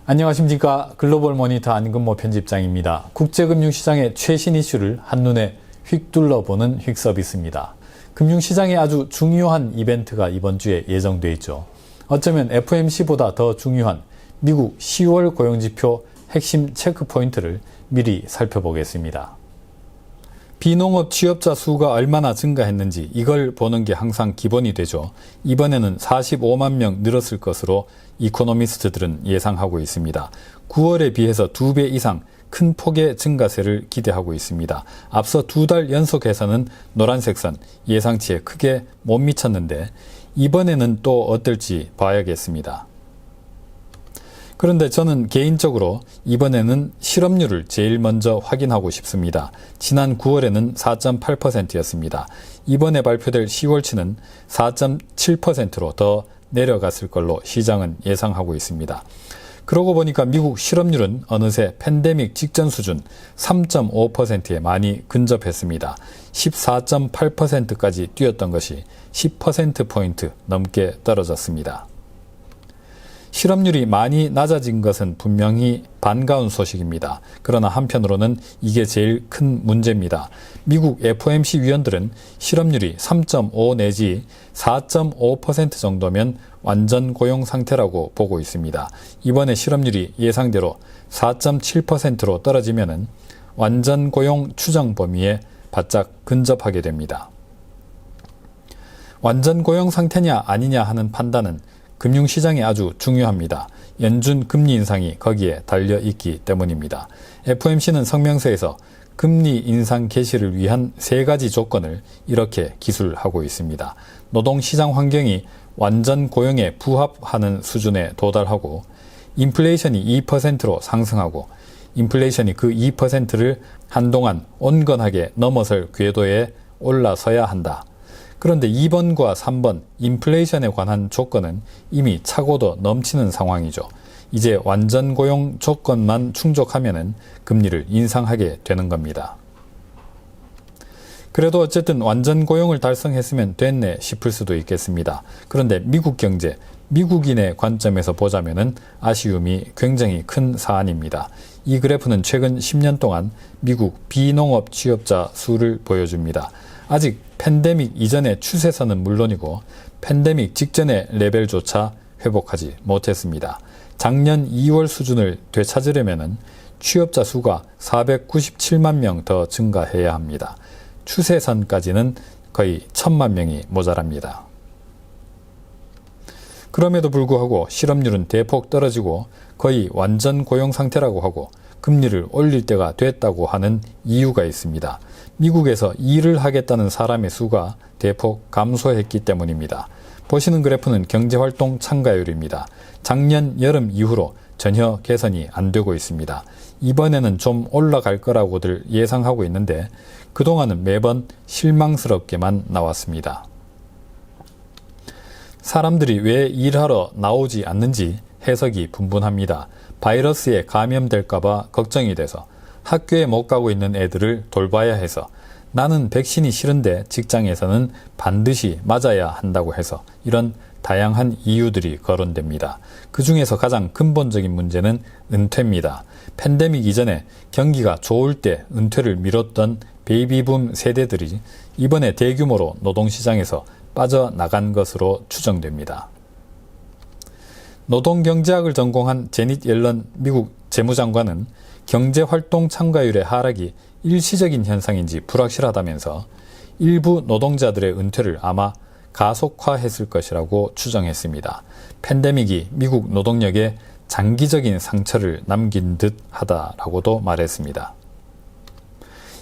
안녕하십니까. 글로벌 모니터 안근모 편집장입니다. 국제금융시장의 최신 이슈를 한눈에 휙 둘러보는 휙 서비스입니다. 금융시장에 아주 중요한 이벤트가 이번 주에 예정돼 있죠. 어쩌면 FOMC보다 더 중요한 미국 10월 고용지표 핵심 체크포인트를 미리 살펴보겠습니다. 비농업 취업자 수가 얼마나 증가했는지 이걸 보는 게 항상 기본이 되죠. 이번에는 45만 명 늘었을 것으로 이코노미스트들은 예상하고 있습니다. 9월에 비해서 2배 이상 큰 폭의 증가세를 기대하고 있습니다. 앞서 2달 연속해서는 노란색 선 예상치에 크게 못 미쳤는데 이번에는 또 어떨지 봐야겠습니다. 그런데 저는 개인적으로 이번에는 실업률을 제일 먼저 확인하고 싶습니다. 지난 9월에는 4.8%였습니다. 이번에 발표될 10월치는 4.7%로 더 내려갔을 걸로 시장은 예상하고 있습니다. 그러고 보니까 미국 실업률은 어느새 팬데믹 직전 수준 3.5%에 많이 근접했습니다. 14.8%까지 뛰었던 것이 10%포인트 넘게 떨어졌습니다. 실업률이 많이 낮아진 것은 분명히 반가운 소식입니다. 그러나 한편으로는 이게 제일 큰 문제입니다. 미국 FOMC 위원들은 실업률이 3.5 내지 4.5% 정도면 완전 고용 상태라고 보고 있습니다. 이번에 실업률이 예상대로 4.7%로 떨어지면은 완전 고용 추정 범위에 바짝 근접하게 됩니다. 완전 고용 상태냐 아니냐 하는 판단은 금융시장에 아주 중요합니다. 연준 금리 인상이 거기에 달려있기 때문입니다. FOMC는 성명서에서 금리 인상 개시를 위한 3가지 조건을 이렇게 기술하고 있습니다. 노동시장 환경이 완전 고용에 부합하는 수준에 도달하고 인플레이션이 2%로 상승하고 인플레이션이 그 2%를 한동안 온건하게 넘어설 궤도에 올라서야 한다. 그런데 2번과 3번 인플레이션에 관한 조건은 이미 차고도 넘치는 상황이죠. 이제 완전 고용 조건만 충족하면은 금리를 인상하게 되는 겁니다. 그래도 어쨌든 완전 고용을 달성했으면 됐네 싶을 수도 있겠습니다. 그런데 미국 경제, 미국인의 관점에서 보자면은 아쉬움이 굉장히 큰 사안입니다. 이 그래프는 최근 10년 동안 미국 비농업 취업자 수를 보여줍니다. 아직 팬데믹 이전의 추세선은 물론이고 팬데믹 직전의 레벨조차 회복하지 못했습니다. 작년 2월 수준을 되찾으려면 취업자 수가 497만 명 더 증가해야 합니다. 추세선까지는 거의 1000만 명이 모자랍니다. 그럼에도 불구하고 실업률은 대폭 떨어지고 거의 완전 고용 상태라고 하고 금리를 올릴 때가 됐다고 하는 이유가 있습니다. 미국에서 일을 하겠다는 사람의 수가 대폭 감소했기 때문입니다. 보시는 그래프는 경제활동 참가율입니다. 작년 여름 이후로 전혀 개선이 안 되고 있습니다. 이번에는 좀 올라갈 거라고들 예상하고 있는데 그동안은 매번 실망스럽게만 나왔습니다. 사람들이 왜 일하러 나오지 않는지 해석이 분분합니다. 바이러스에 감염될까봐 걱정이 돼서, 학교에 못 가고 있는 애들을 돌봐야 해서, 나는 백신이 싫은데 직장에서는 반드시 맞아야 한다고 해서, 이런 다양한 이유들이 거론됩니다. 그 중에서 가장 근본적인 문제는 은퇴입니다. 팬데믹 이전에 경기가 좋을 때 은퇴를 미뤘던 베이비붐 세대들이 이번에 대규모로 노동시장에서 빠져나간 것으로 추정됩니다. 노동경제학을 전공한 제닛 옐런 미국 재무장관은 경제활동 참가율의 하락이 일시적인 현상인지 불확실하다면서 일부 노동자들의 은퇴를 아마 가속화했을 것이라고 추정했습니다. 팬데믹이 미국 노동력에 장기적인 상처를 남긴 듯 하다라고도 말했습니다.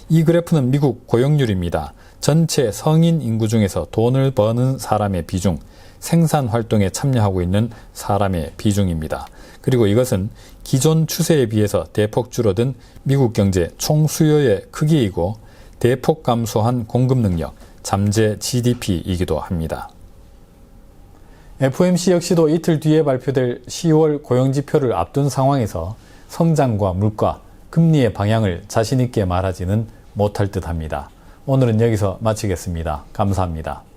이 그래프는 미국 고용률입니다. 전체 성인 인구 중에서 돈을 버는 사람의 비중, 생산활동에 참여하고 있는 사람의 비중입니다. 그리고 이것은 기존 추세에 비해서 대폭 줄어든 미국 경제 총수요의 크기이고 대폭 감소한 공급 능력, 잠재 GDP이기도 합니다. FOMC 역시도 이틀 뒤에 발표될 10월 고용지표를 앞둔 상황에서 성장과 물가, 금리의 방향을 자신있게 말하지는 못할 듯합니다. 오늘은 여기서 마치겠습니다. 감사합니다.